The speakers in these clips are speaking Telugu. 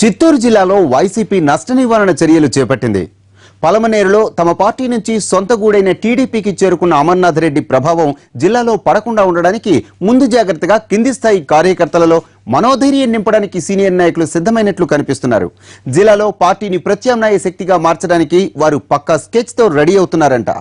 చిత్తూరు జిల్లాలో వైసీపీ నష్ట నివారణ చర్యలు చేపట్టింది. పలమనేరులో తమ పార్టీ నుంచి సొంత గూడైన టీడీపీకి చేరుకున్న అమర్నాథ్ రెడ్డి ప్రభావం జిల్లాలో పడకుండా ఉండడానికి ముందు జాగ్రత్తగా కింది స్థాయి కార్యకర్తలలో మనోధైర్యం నింపడానికి సీనియర్ నాయకులు సిద్ధమైనట్లు కనిపిస్తున్నారు. జిల్లాలో పార్టీని ప్రత్యామ్నాయ శక్తిగా మార్చడానికి వారు పక్కా స్కెచ్ తో రెడీ అవుతున్నారంట.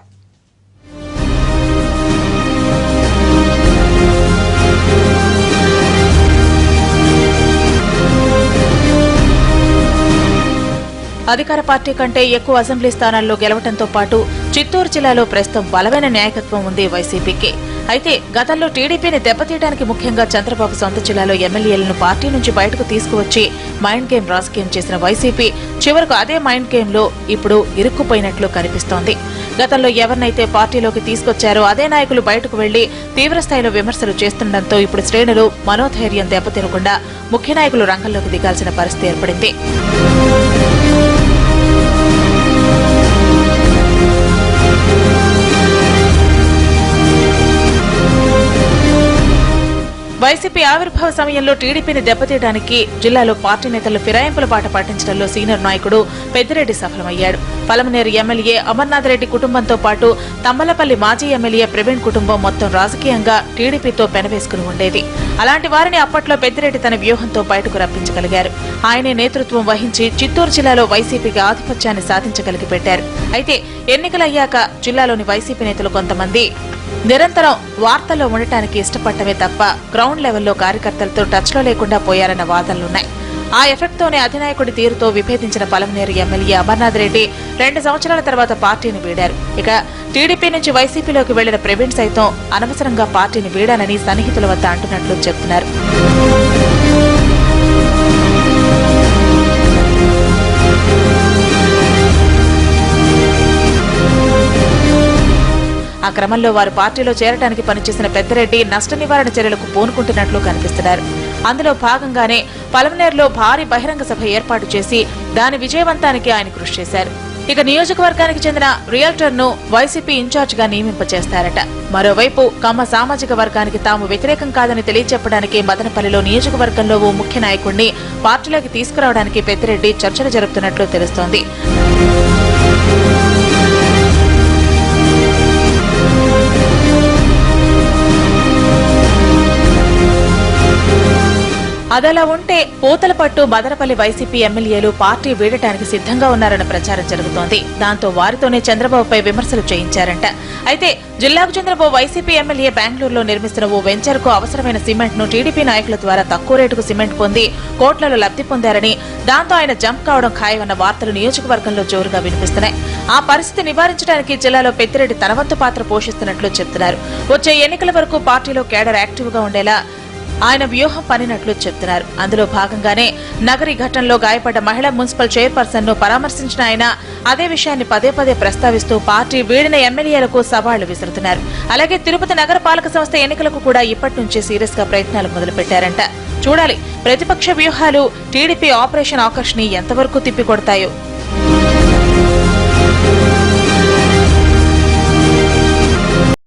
అధికార పార్టీ కంటే ఎక్కువ అసెంబ్లీ స్థానాల్లో గెలవడంతో పాటు చిత్తూరు జిల్లాలో ప్రస్తుతం బలమైన నాయకత్వం ఉంది వైసీపీకి. అయితే గతంలో టీడీపీని దెబ్బతీయడానికి ముఖ్యంగా చంద్రబాబు సొంత జిల్లాలో ఎమ్మెల్యేలను పార్టీ నుంచి బయటకు తీసుకువచ్చి మైండ్ గేమ్ రాజకీయం చేసిన వైసీపీ చివరకు అదే మైండ్ గేమ్ లో ఇప్పుడు ఇరుక్కుపోయినట్లు కనిపిస్తోంది. గతంలో ఎవరినైతే పార్టీలోకి తీసుకొచ్చారో అదే నాయకులు బయటకు వెళ్లి తీవ్రస్థాయిలో విమర్శలు చేస్తుండటంతో ఇప్పుడు శ్రేణులు మనోధైర్యం దెబ్బతినకుండా ముఖ్య నాయకులు రంగంలోకి దిగాల్సిన పరిస్థితి ఏర్పడింది. వైసీపీ ఆవిర్భావ సమయంలో టీడీపీని దెబ్బతీయడానికి జిల్లాలో పార్టీ నేతలు ఫిరాయింపుల బాట పట్టించడంలో సీనియర్ నాయకుడు పెద్దిరెడ్డి సఫలమయ్యాడు. పలమనేరు ఎమ్మెల్యే అమర్నాథ్ రెడ్డి కుటుంబంతో పాటు తమ్మలపల్లి మాజీ ఎమ్మెల్యే ప్రవీణ్ కుటుంబం మొత్తం రాజకీయంగా టీడీపీతో పెనవేసుకుని ఉండేది. అలాంటి వారిని అప్పట్లో పెద్దిరెడ్డి తన వ్యూహంతో బయటకు రప్పించగలిగారు. ఆయనే నేతృత్వం వహించి చిత్తూరు జిల్లాలో వైసీపీకి ఆధిపత్యాన్ని సాధించగలిగి పెట్టారు. అయితే ఎన్నికలయ్యాక జిల్లాలోని వైసీపీ నేతలు కొంతమంది నిరంతరం వార్తల్లో ఉండటానికి ఇష్టపడటమే తప్ప గ్రౌండ్ లెవెల్లో కార్యకర్తలతో టచ్లో లేకుండా పోయారన్న వాదనలున్నాయి. ఆ ఎఫెక్ట్ తోనే అధినాయకుడి తీరుతో విభేదించిన పలమనేరు ఎమ్మెల్యే అమర్నాథ్ రెడ్డి 2 సంవత్సరాల తర్వాత పార్టీని వీడారు. ఇక టీడీపీ నుంచి వైసీపీలోకి వెళ్లిన ప్రవీణ్ సైతం అనవసరంగా పార్టీని వీడానని సన్నిహితుల వద్ద అంటున్నట్లు చెబుతున్నారు. ఆ క్రమంలో వారు పార్టీలో చేరడానికి పనిచేసిన పెద్దిరెడ్డి నష్ట నివారణ చర్యలకు పూనుకుంటున్నట్లు కనిపిస్తున్నారు. అందులో భాగంగానే పలమనేరులో భారీ బహిరంగ సభ ఏర్పాటు చేసి దాని విజయవంతానికి ఆయన కృషి చేశారు. ఇక నియోజకవర్గానికి చెందిన రియల్టర్ ను వైసీపీ ఇన్ఛార్జ్ గా నియమింపచేస్తారట. మరోవైపు కమ్మ సామాజిక వర్గానికి తాము వ్యతిరేకం కాదని తెలియచెప్పడానికి మదనపల్లిలో నియోజకవర్గంలో ఓ ముఖ్య నాయకుడిని పార్టీలోకి తీసుకురావడానికి పెద్దిరెడ్డి చర్చలు జరుపుతున్నట్లు తెలుస్తోంది. అదలా ఉంటే పూతలపట్టు మదనపల్లి వైసీపీ ఎమ్మెల్యేలు పార్టీ వీడటానికి సిద్ధంగా ఉన్నారన్న ప్రచారం జరుగుతోంది. దాంతో వారితోనే చంద్రబాబుపై విమర్శలు చేయించారంట. అయితే జిల్లాకు చెందిన ఓ వైసీపీ ఎమ్మెల్యే బెంగళూరులో నిర్మిస్తున్న ఓ వెంచర్ కు అవసరమైన సిమెంట్ ను టీడీపీ నాయకుల ద్వారా తక్కువ రేటుకు సిమెంట్ పొంది కోట్లలో లబ్ధి పొందారని, దాంతో ఆయన జంప్ కావడం ఖాయమన్న వార్తలు నియోజకవర్గంలో జోరుగా వినిపిస్తున్నాయి. ఆ పరిస్థితి నివారించడానికి జిల్లాలో పెద్దిరెడ్డి తన వంతు పాత్ర పోషిస్తున్నట్లు చెబుతున్నారు. వచ్చే ఎన్నికల వరకు పార్టీలో కేడర్ యాక్టివ్ గా ఉండేలా ఆయన వ్యూహం పనినట్లు చెప్తున్నారు. అందులో భాగంగానే నగరి ఘటనలో గాయపడ్డ మహిళా మున్సిపల్ చైర్పర్సన్ ను పరామర్శించిన ఆయన అదే విషయాన్ని పదే పదే ప్రస్తావిస్తూ పార్టీ వీడిన ఎమ్మెల్యేలకు సవాళ్లు విసురుతున్నారు. అలాగే తిరుపతి నగర పాలక సంస్థ ఎన్నికలకు కూడా ఇప్పటి నుంచే సీరియస్ గా ప్రయత్నాలు మొదలుపెట్టారంట. చూడాలి ప్రతిపక్ష వ్యూహాలు టీడీపీ ఆపరేషన్ ఆకర్ష్ ని ఎంతవరకు తిప్పికొడతాయో.